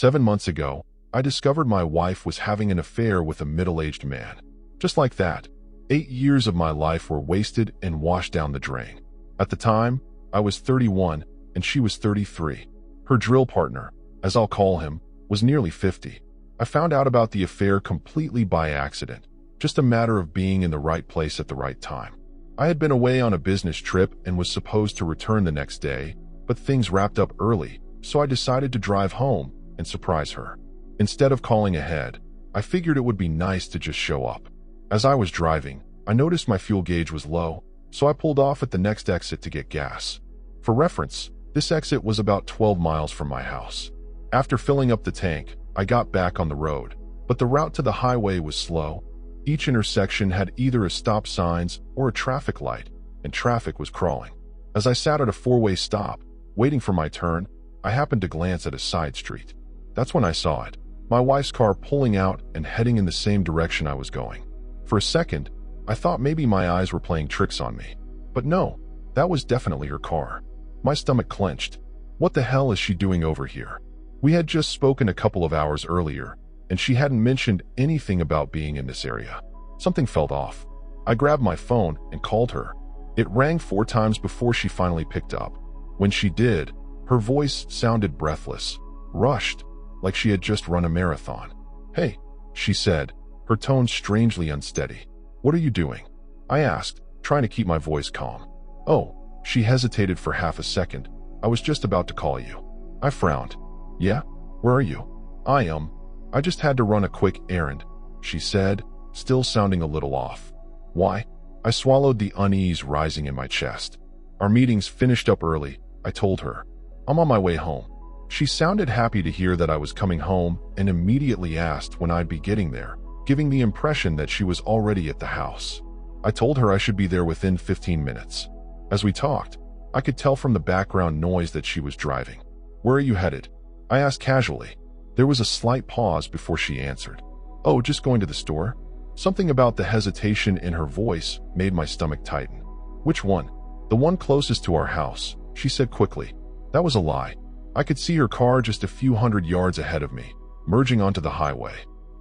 7 months ago, I discovered my wife was having an affair with a middle-aged man. Just like that, 8 years of my life were wasted and washed down the drain. At the time, I was 31 and she was 33. Her drill partner, as I'll call him, was nearly 50. I found out about the affair completely by accident, just a matter of being in the right place at the right time. I had been away on a business trip and was supposed to return the next day, but things wrapped up early, so I decided to drive home and surprise her. Instead of calling ahead, I figured it would be nice to just show up. As I was driving, I noticed my fuel gauge was low, so I pulled off at the next exit to get gas. For reference, this exit was about 12 miles from my house. After filling up the tank, I got back on the road, but the route to the highway was slow. Each intersection had either a stop signs or a traffic light, and traffic was crawling. As I sat at a four-way stop, waiting for my turn, I happened to glance at a side street. That's when I saw it. My wife's car pulling out and heading in the same direction I was going. For a second, I thought maybe my eyes were playing tricks on me. But no, that was definitely her car. My stomach clenched. What the hell is she doing over here? We had just spoken a couple of hours earlier, and she hadn't mentioned anything about being in this area. Something felt off. I grabbed my phone and called her. It rang 4 times before she finally picked up. When she did, her voice sounded breathless, rushed, like she had just run a marathon. "Hey," she said, her tone strangely unsteady. "What are you doing?" I asked, trying to keep my voice calm. "Oh," she hesitated for half a second. "I was just about to call you." I frowned. "Yeah? Where are you?" I just had to run a quick errand," she said, still sounding a little off. "Why?" I swallowed the unease rising in my chest. "Our meetings finished up early," I told her. "I'm on my way home." She sounded happy to hear that I was coming home and immediately asked when I'd be getting there, giving the impression that she was already at the house. I told her I should be there within 15 minutes. As we talked, I could tell from the background noise that she was driving. "Where are you headed?" I asked casually. There was a slight pause before she answered. "Oh, just going to the store." Something about the hesitation in her voice made my stomach tighten. "Which one?" "The one closest to our house," she said quickly. That was a lie. I could see her car just a few hundred yards ahead of me, merging onto the highway.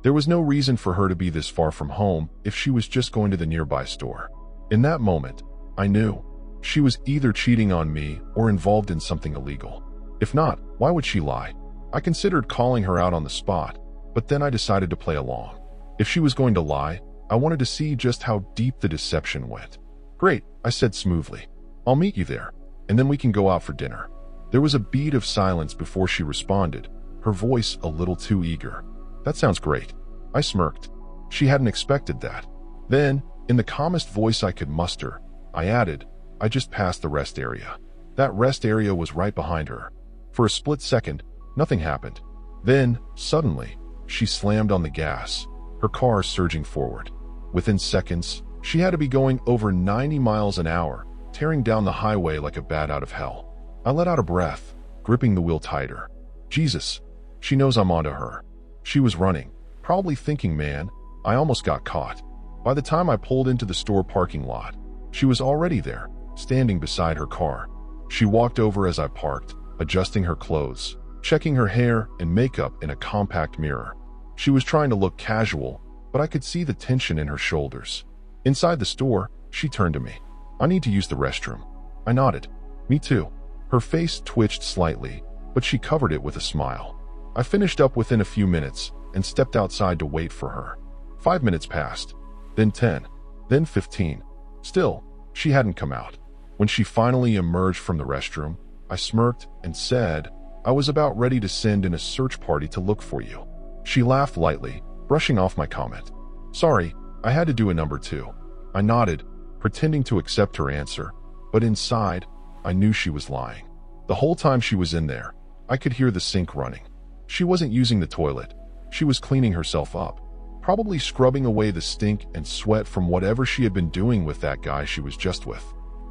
There was no reason for her to be this far from home if she was just going to the nearby store. In that moment, I knew she was either cheating on me or involved in something illegal. If not, why would she lie? I considered calling her out on the spot, but then I decided to play along. If she was going to lie, I wanted to see just how deep the deception went. "Great," I said smoothly. "I'll meet you there, and then we can go out for dinner." There was a beat of silence before she responded, her voice a little too eager. "That sounds great." I smirked. She hadn't expected that. Then, in the calmest voice I could muster, I added, "I just passed the rest area." That rest area was right behind her. For a split second, nothing happened. Then, suddenly, she slammed on the gas, her car surging forward. Within seconds, she had to be going over 90 miles an hour, tearing down the highway like a bat out of hell. I let out a breath, gripping the wheel tighter. Jesus, she knows I'm onto her. She was running, probably thinking, "Man, I almost got caught." By the time I pulled into the store parking lot, she was already there, standing beside her car. She walked over as I parked, adjusting her clothes, checking her hair and makeup in a compact mirror. She was trying to look casual, but I could see the tension in her shoulders. Inside the store, she turned to me. "I need to use the restroom." I nodded. "Me too." Her face twitched slightly, but she covered it with a smile. I finished up within a few minutes and stepped outside to wait for her. 5 minutes passed, then 10, then 15. Still, she hadn't come out. When she finally emerged from the restroom, I smirked and said, "I was about ready to send in a search party to look for you." She laughed lightly, brushing off my comment. "Sorry, I had to do a number 2. I nodded, pretending to accept her answer, but inside, I knew she was lying. The whole time she was in there, I could hear the sink running. She wasn't using the toilet. She was cleaning herself up, probably scrubbing away the stink and sweat from whatever she had been doing with that guy she was just with.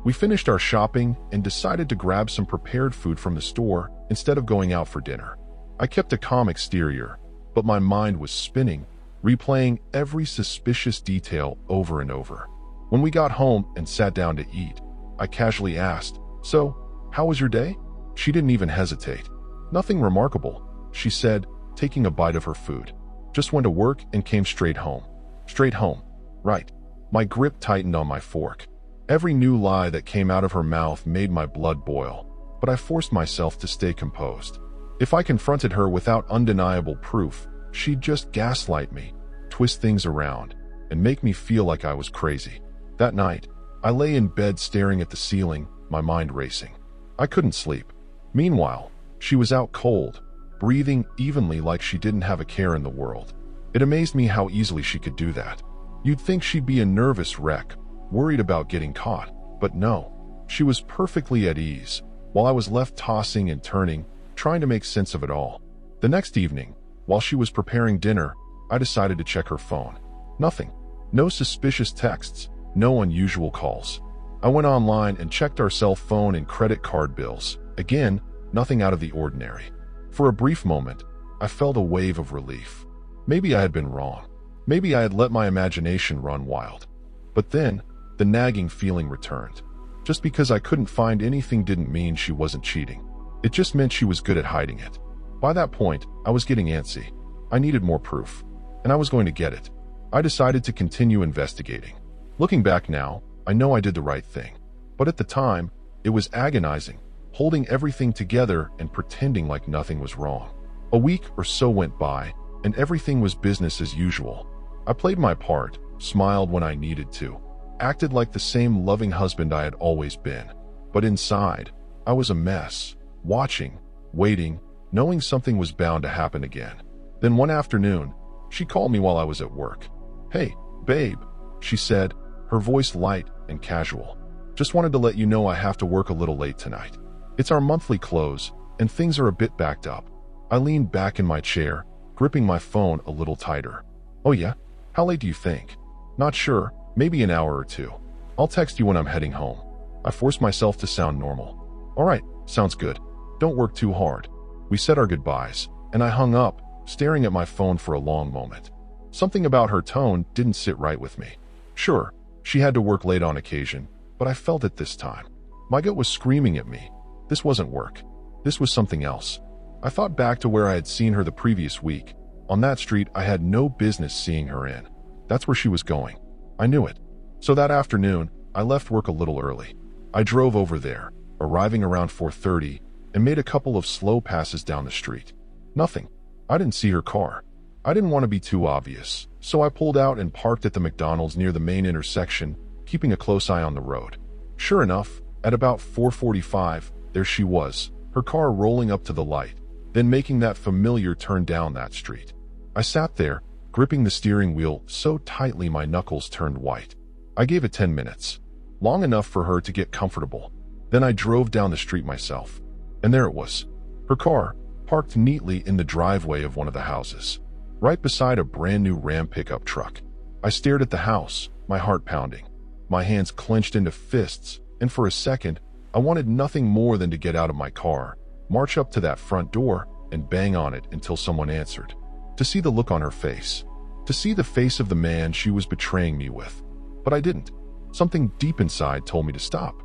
We finished our shopping and decided to grab some prepared food from the store instead of going out for dinner. I kept a calm exterior, but my mind was spinning, replaying every suspicious detail over and over. When we got home and sat down to eat, I casually asked, "So, how was your day?" She didn't even hesitate. "Nothing remarkable," she said, taking a bite of her food. Just went to work and came straight home. Straight home. Right. My grip tightened on my fork. Every new lie that came out of her mouth made my blood boil, but I forced myself to stay composed. If I confronted her without undeniable proof, she'd just gaslight me, twist things around, and make me feel like I was crazy. That night, I lay in bed staring at the ceiling, my mind racing. I couldn't sleep. Meanwhile, she was out cold, breathing evenly like she didn't have a care in the world. It amazed me how easily she could do that. You'd think she'd be a nervous wreck, worried about getting caught, but no. She was perfectly at ease, while I was left tossing and turning, trying to make sense of it all. The next evening, while she was preparing dinner, I decided to check her phone. Nothing. No suspicious texts, no unusual calls. I went online and checked our cell phone and credit card bills. Again, nothing out of the ordinary. For a brief moment, I felt a wave of relief. Maybe I had been wrong. Maybe I had let my imagination run wild. But then, the nagging feeling returned. Just because I couldn't find anything didn't mean she wasn't cheating. It just meant she was good at hiding it. By that point, I was getting antsy. I needed more proof, and I was going to get it. I decided to continue investigating. Looking back now, I know I did the right thing. But at the time, it was agonizing, holding everything together and pretending like nothing was wrong. A week or so went by, and everything was business as usual. I played my part, smiled when I needed to, acted like the same loving husband I had always been. But inside, I was a mess, watching, waiting, knowing something was bound to happen again. Then one afternoon, she called me while I was at work. "Hey, babe," she said, her voice light and casual. "Just wanted to let you know I have to work a little late tonight. It's our monthly close, and things are a bit backed up." I leaned back in my chair, gripping my phone a little tighter. "Oh yeah? How late do you think?" "Not sure, maybe an hour or two. I'll text you when I'm heading home." I forced myself to sound normal. "All right, sounds good. Don't work too hard." We said our goodbyes, and I hung up, staring at my phone for a long moment. Something about her tone didn't sit right with me. Sure, she had to work late on occasion, but I felt it this time. My gut was screaming at me. This wasn't work. This was something else. I thought back to where I had seen her the previous week. On that street I had no business seeing her in. That's where she was going. I knew it. So that afternoon, I left work a little early. I drove over there, arriving around 4:30, and made a couple of slow passes down the street. Nothing. I didn't see her car. I didn't want to be too obvious, so I pulled out and parked at the McDonald's near the main intersection, keeping a close eye on the road. Sure enough, at about 4:45, there she was, her car rolling up to the light, then making that familiar turn down that street. I sat there, gripping the steering wheel so tightly my knuckles turned white. I gave it 10 minutes, long enough for her to get comfortable. Then I drove down the street myself. And there it was, her car, parked neatly in the driveway of one of the houses, right beside a brand new Ram pickup truck. I stared at the house, my heart pounding, my hands clenched into fists, and for a second, I wanted nothing more than to get out of my car, march up to that front door, and bang on it until someone answered. To see the look on her face, to see the face of the man she was betraying me with. But I didn't. Something deep inside told me to stop.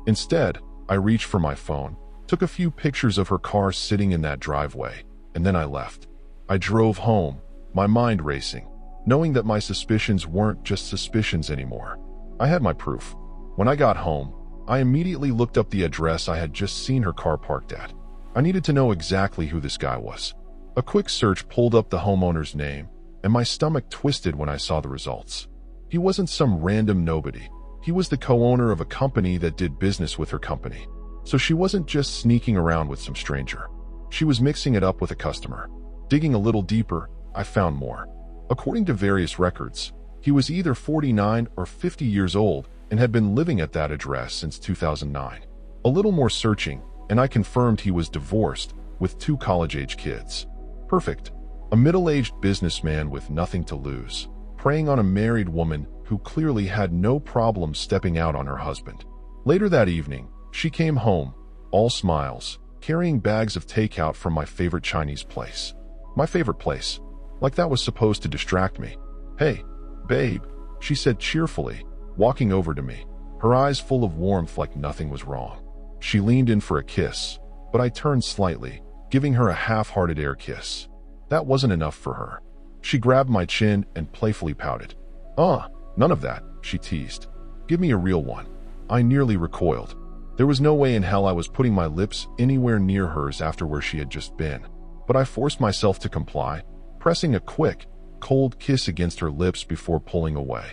Instead, I reached for my phone, took a few pictures of her car sitting in that driveway, and then I left. I drove home, my mind racing, knowing that my suspicions weren't just suspicions anymore. I had my proof. When I got home, I immediately looked up the address I had just seen her car parked at. I needed to know exactly who this guy was. A quick search pulled up the homeowner's name, and my stomach twisted when I saw the results. He wasn't some random nobody. He was the co-owner of a company that did business with her company. So she wasn't just sneaking around with some stranger. She was mixing it up with a customer. Digging a little deeper, I found more. According to various records, he was either 49 or 50 years old and had been living at that address since 2009. A little more searching, and I confirmed he was divorced with 2 college-age kids. Perfect. A middle-aged businessman with nothing to lose, preying on a married woman who clearly had no problem stepping out on her husband. Later that evening, she came home, all smiles, carrying bags of takeout from my favorite Chinese place. My favorite place. Like that was supposed to distract me. "Hey, babe," she said cheerfully, walking over to me, her eyes full of warmth like nothing was wrong. She leaned in for a kiss, but I turned slightly, giving her a half-hearted air kiss. That wasn't enough for her. She grabbed my chin and playfully pouted. None of that, she teased. Give me a real one. I nearly recoiled. There was no way in hell I was putting my lips anywhere near hers after where she had just been. But I forced myself to comply, pressing a quick, cold kiss against her lips before pulling away.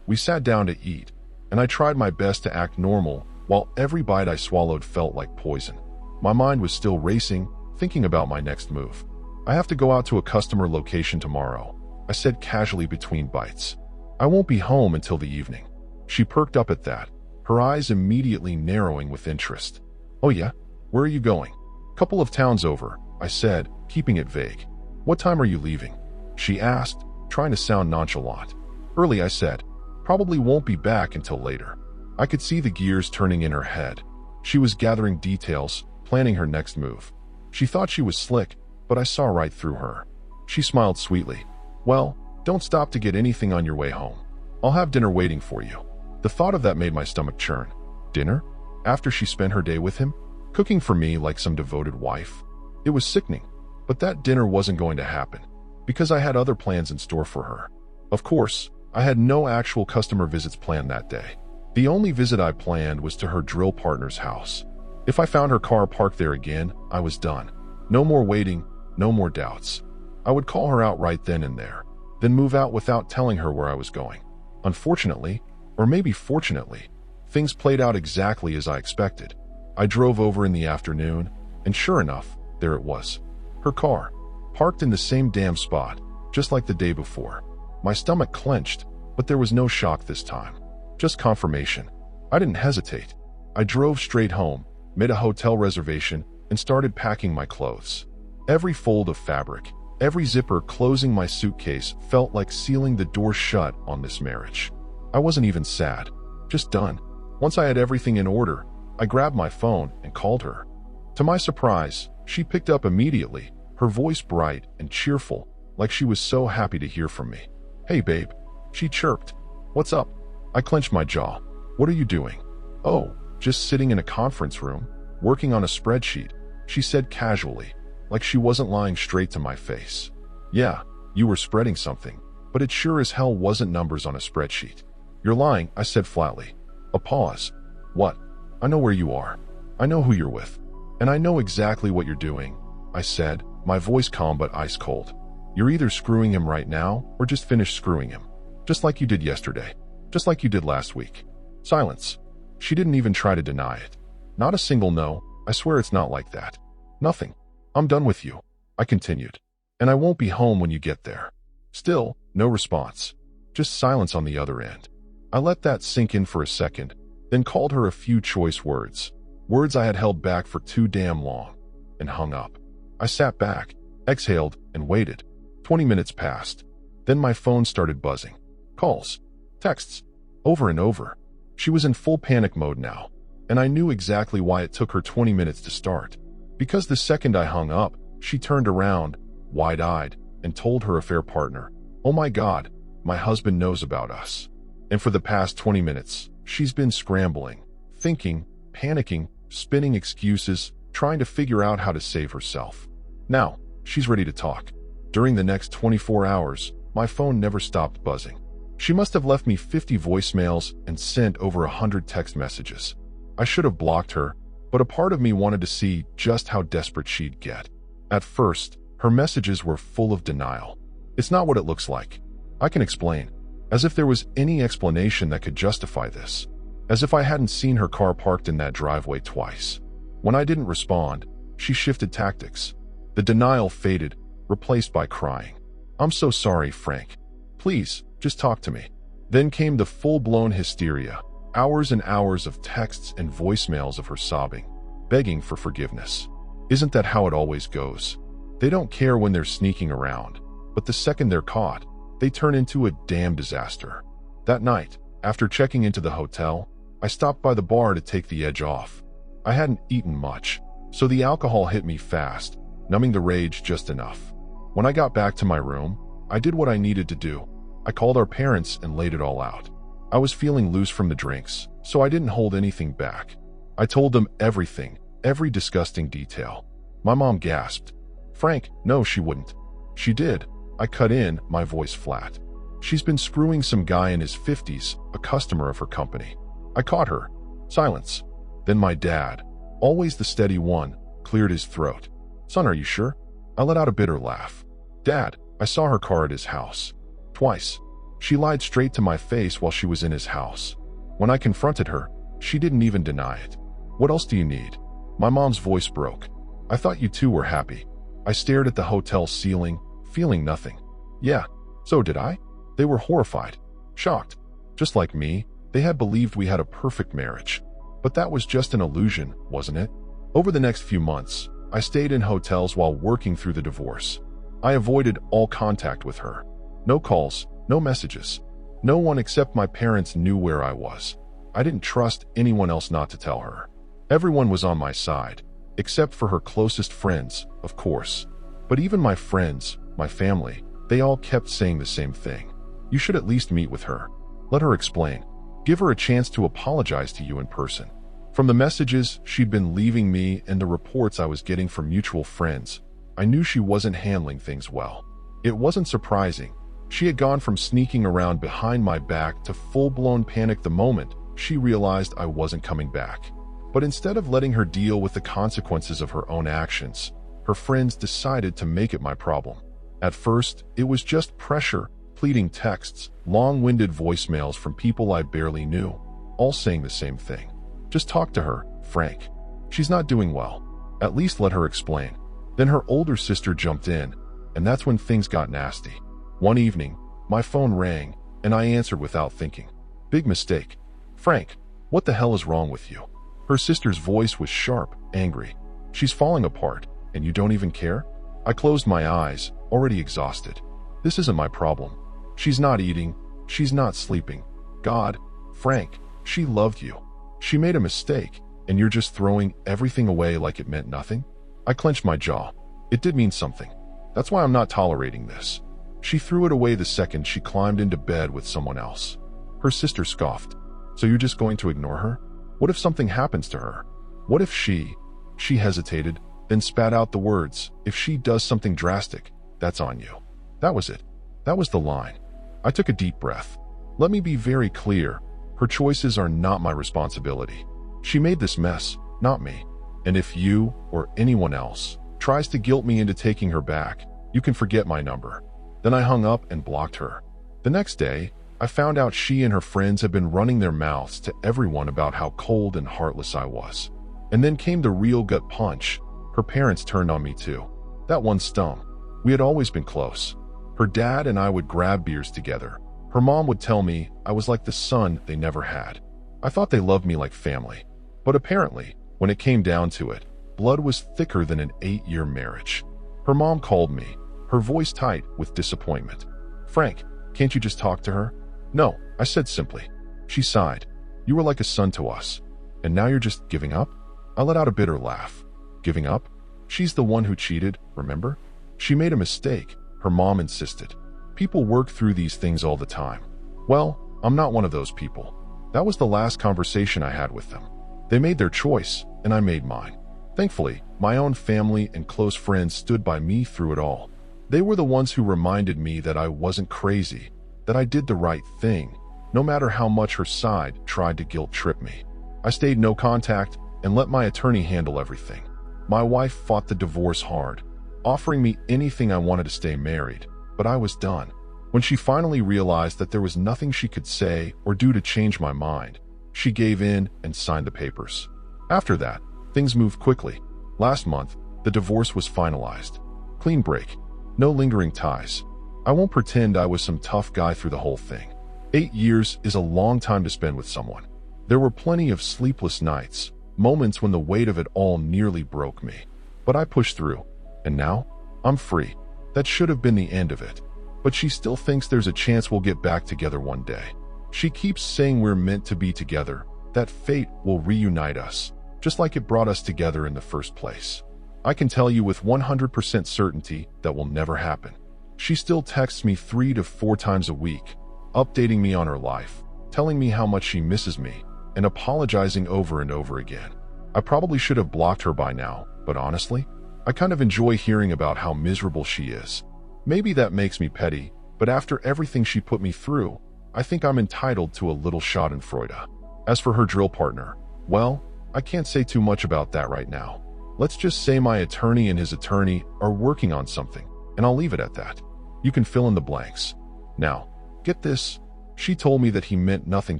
We sat down to eat, and I tried my best to act normal while every bite I swallowed felt like poison. My mind was still racing, thinking about my next move. I have to go out to a customer location tomorrow, I said casually between bites. I won't be home until the evening. She perked up at that, her eyes immediately narrowing with interest. Oh yeah? Where are you going? Couple of towns over, I said, keeping it vague. What time are you leaving? She asked, trying to sound nonchalant. Early, I said. Probably won't be back until later. I could see the gears turning in her head. She was gathering details, planning her next move. She thought she was slick, but I saw right through her. She smiled sweetly. Well, don't stop to get anything on your way home. I'll have dinner waiting for you. The thought of that made my stomach churn. Dinner? After she spent her day with him? Cooking for me like some devoted wife? It was sickening, but that dinner wasn't going to happen, because I had other plans in store for her. Of course, I had no actual customer visits planned that day. The only visit I planned was to her drill partner's house. If I found her car parked there again, I was done. No more waiting, no more doubts. I would call her out right then and there, then move out without telling her where I was going. Unfortunately, or maybe fortunately, things played out exactly as I expected. I drove over in the afternoon, and sure enough, there it was. Her car, parked in the same damn spot, just like the day before. My stomach clenched, but there was no shock this time. Just confirmation. I didn't hesitate. I drove straight home, made a hotel reservation, and started packing my clothes. Every fold of fabric, every zipper closing my suitcase felt like sealing the door shut on this marriage. I wasn't even sad, just done. Once I had everything in order, I grabbed my phone and called her. To my surprise, she picked up immediately, her voice bright and cheerful, like she was so happy to hear from me. Hey babe, she chirped. What's up? I clenched my jaw. What are you doing? Oh, just sitting in a conference room, working on a spreadsheet, she said casually, like she wasn't lying straight to my face. Yeah, you were spreading something, but it sure as hell wasn't numbers on a spreadsheet. You're lying, I said flatly. A pause. What? I know where you are. I know who you're with. And I know exactly what you're doing, I said, my voice calm but ice cold. You're either screwing him right now or just finished screwing him. Just like you did yesterday. Just like you did last week. Silence. She didn't even try to deny it. Not a single no, I swear it's not like that. Nothing. I'm done with you, I continued. And I won't be home when you get there. Still, no response. Just silence on the other end. I let that sink in for a second, then called her a few choice words. Words I had held back for too damn long, and hung up. I sat back, exhaled, and waited. 20 minutes passed. Then my phone started buzzing. Calls. Texts. Over and over. She was in full panic mode now, and I knew exactly why it took her 20 minutes to start. Because the second I hung up, she turned around, wide-eyed, and told her affair partner, "Oh my God, my husband knows about us." And for the past 20 minutes, she's been scrambling, thinking, panicking, spinning excuses, trying to figure out how to save herself. Now, she's ready to talk. During the next 24 hours, my phone never stopped buzzing. She must have left me 50 voicemails and sent over 100 text messages. I should have blocked her, but a part of me wanted to see just how desperate she'd get. At first, her messages were full of denial. It's not what it looks like. I can explain. As if there was any explanation that could justify this. As if I hadn't seen her car parked in that driveway twice. When I didn't respond, she shifted tactics. The denial faded, replaced by crying. "I'm so sorry, Frank. Please, just talk to me." Then came the full-blown hysteria. Hours and hours of texts and voicemails of her sobbing, begging for forgiveness. Isn't that how it always goes? They don't care when they're sneaking around, but the second they're caught, they turn into a damn disaster. That night, after checking into the hotel, I stopped by the bar to take the edge off. I hadn't eaten much, so the alcohol hit me fast, numbing the rage just enough. When I got back to my room, I did what I needed to do. I called our parents and laid it all out. I was feeling loose from the drinks, so I didn't hold anything back. I told them everything, every disgusting detail. My mom gasped. "Frank, no, she wouldn't. She did. I cut in, my voice flat. She's been screwing some guy in his 50s, a customer of her company. I caught her. Silence. Then my dad, always the steady one, cleared his throat. Son, are you sure? I let out a bitter laugh. Dad, I saw her car at his house. Twice. She lied straight to my face while she was in his house. When I confronted her, she didn't even deny it. What else do you need? My mom's voice broke. I thought you two were happy. I stared at the hotel ceiling, feeling nothing. Yeah, so did I. They were horrified, shocked. Just like me, they had believed we had a perfect marriage. But that was just an illusion, wasn't it? Over the next few months, I stayed in hotels while working through the divorce. I avoided all contact with her. No calls, no messages. No one except my parents knew where I was. I didn't trust anyone else not to tell her. Everyone was on my side, except for her closest friends, of course. But even my friends, my family, they all kept saying the same thing. You should at least meet with her. Let her explain. Give her a chance to apologize to you in person. From the messages she'd been leaving me and the reports I was getting from mutual friends, I knew she wasn't handling things well. It wasn't surprising. She had gone from sneaking around behind my back to full-blown panic the moment she realized I wasn't coming back. But instead of letting her deal with the consequences of her own actions, her friends decided to make it my problem. At first, it was just pressure, pleading texts, long-winded voicemails from people I barely knew, all saying the same thing. Just talk to her, Frank. She's not doing well. At least let her explain. Then her older sister jumped in, and that's when things got nasty. One evening, my phone rang, and I answered without thinking. Big mistake. Frank, what the hell is wrong with you? Her sister's voice was sharp, angry. She's falling apart, and you don't even care? I closed my eyes, already exhausted. This isn't my problem. She's not eating. She's not sleeping. God, Frank, she loved you. She made a mistake, and you're just throwing everything away like it meant nothing? I clenched my jaw. It did mean something. That's why I'm not tolerating this. She threw it away the second she climbed into bed with someone else. Her sister scoffed. So you're just going to ignore her? What if something happens to her? What if she hesitated, then spat out the words, if she does something drastic, that's on you. That was it. That was the line. I took a deep breath. Let me be very clear. Her choices are not my responsibility. She made this mess, not me. And if you, or anyone else, tries to guilt me into taking her back, you can forget my number. Then I hung up and blocked her. The next day, I found out she and her friends had been running their mouths to everyone about how cold and heartless I was. And then came the real gut punch. Her parents turned on me too. That one stung. We had always been close. Her dad and I would grab beers together. Her mom would tell me I was like the son they never had. I thought they loved me like family. But apparently, when it came down to it, blood was thicker than an 8-year marriage. Her mom called me, her voice tight with disappointment. Frank, can't you just talk to her? No, I said simply. She sighed. You were like a son to us. And now you're just giving up? I let out a bitter laugh. Giving up? She's the one who cheated, remember? She made a mistake, her mom insisted. People work through these things all the time. Well, I'm not one of those people. That was the last conversation I had with them. They made their choice, and I made mine. Thankfully, my own family and close friends stood by me through it all. They were the ones who reminded me that I wasn't crazy, that I did the right thing, no matter how much her side tried to guilt-trip me. I stayed no contact and let my attorney handle everything. My wife fought the divorce hard, offering me anything I wanted to stay married, but I was done. When she finally realized that there was nothing she could say or do to change my mind, she gave in and signed the papers. After that, things moved quickly. Last month, the divorce was finalized. Clean break. No lingering ties. I won't pretend I was some tough guy through the whole thing. 8 years is a long time to spend with someone. There were plenty of sleepless nights, moments when the weight of it all nearly broke me. But I pushed through, and now, I'm free. That should have been the end of it. But she still thinks there's a chance we'll get back together one day. She keeps saying we're meant to be together, that fate will reunite us, just like it brought us together in the first place. I can tell you with 100% certainty that will never happen. She still texts me 3 to 4 times a week, updating me on her life, telling me how much she misses me, and apologizing over and over again. I probably should have blocked her by now, but honestly, I kind of enjoy hearing about how miserable she is. Maybe that makes me petty, but after everything she put me through, I think I'm entitled to a little schadenfreude. As for her drill partner, well, I can't say too much about that right now. Let's just say my attorney and his attorney are working on something, and I'll leave it at that. You can fill in the blanks. Now, get this. She told me that he meant nothing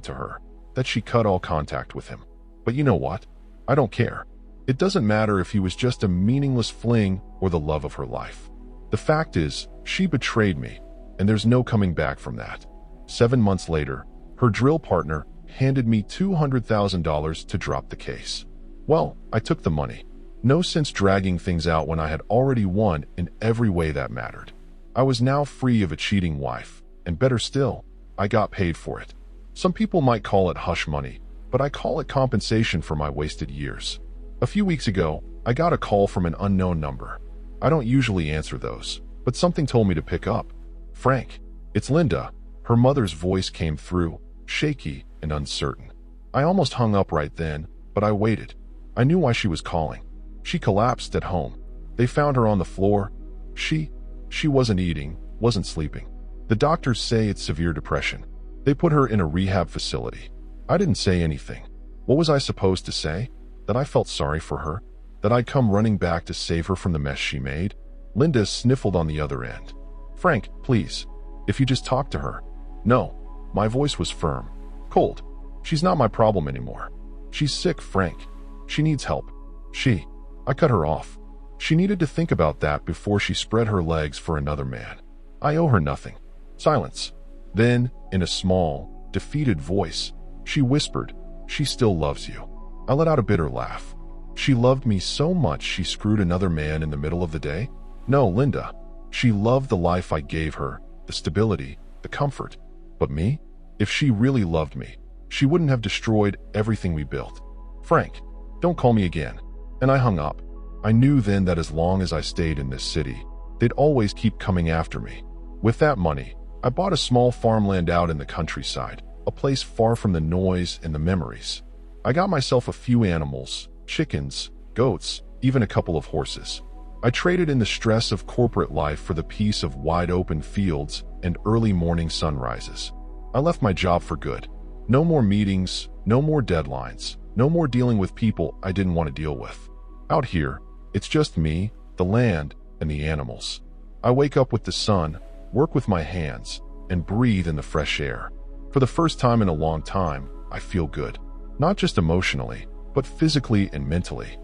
to her, that she cut all contact with him. But you know what? I don't care. It doesn't matter if he was just a meaningless fling or the love of her life. The fact is, she betrayed me, and there's no coming back from that. 7 months later, her drill partner handed me $200,000 to drop the case. Well, I took the money. No sense dragging things out when I had already won in every way that mattered. I was now free of a cheating wife, and better still, I got paid for it. Some people might call it hush money, but I call it compensation for my wasted years. A few weeks ago, I got a call from an unknown number. I don't usually answer those, but something told me to pick up. "Frank, it's Linda." Her mother's voice came through, shaky and uncertain. I almost hung up right then, but I waited. I knew why she was calling. She collapsed at home. They found her on the floor. She wasn't eating, wasn't sleeping. The doctors say it's severe depression. They put her in a rehab facility. I didn't say anything. What was I supposed to say? That I felt sorry for her? That I'd come running back to save her from the mess she made? Linda sniffled on the other end. "Frank, please. If you just talk to her." "No." My voice was firm, cold. "She's not my problem anymore. She's sick, Frank. She needs help." I cut her off. She needed to think about that before she spread her legs for another man. I owe her nothing. Silence. Then, in a small, defeated voice, she whispered, "She still loves you." I let out a bitter laugh. She loved me so much she screwed another man in the middle of the day? No, Linda. She loved the life I gave her, the stability, the comfort. But me? If she really loved me, she wouldn't have destroyed everything we built. "Frank, don't call me again." And I hung up. I knew then that as long as I stayed in this city, they'd always keep coming after me. With that money, I bought a small farmland out in the countryside, a place far from the noise and the memories. I got myself a few animals, chickens, goats, even a couple of horses. I traded in the stress of corporate life for the peace of wide-open fields and early morning sunrises. I left my job for good. No more meetings, no more deadlines, no more dealing with people I didn't want to deal with. Out here, it's just me, the land, and the animals. I wake up with the sun, work with my hands, and breathe in the fresh air. For the first time in a long time, I feel good. Not just emotionally, but physically and mentally.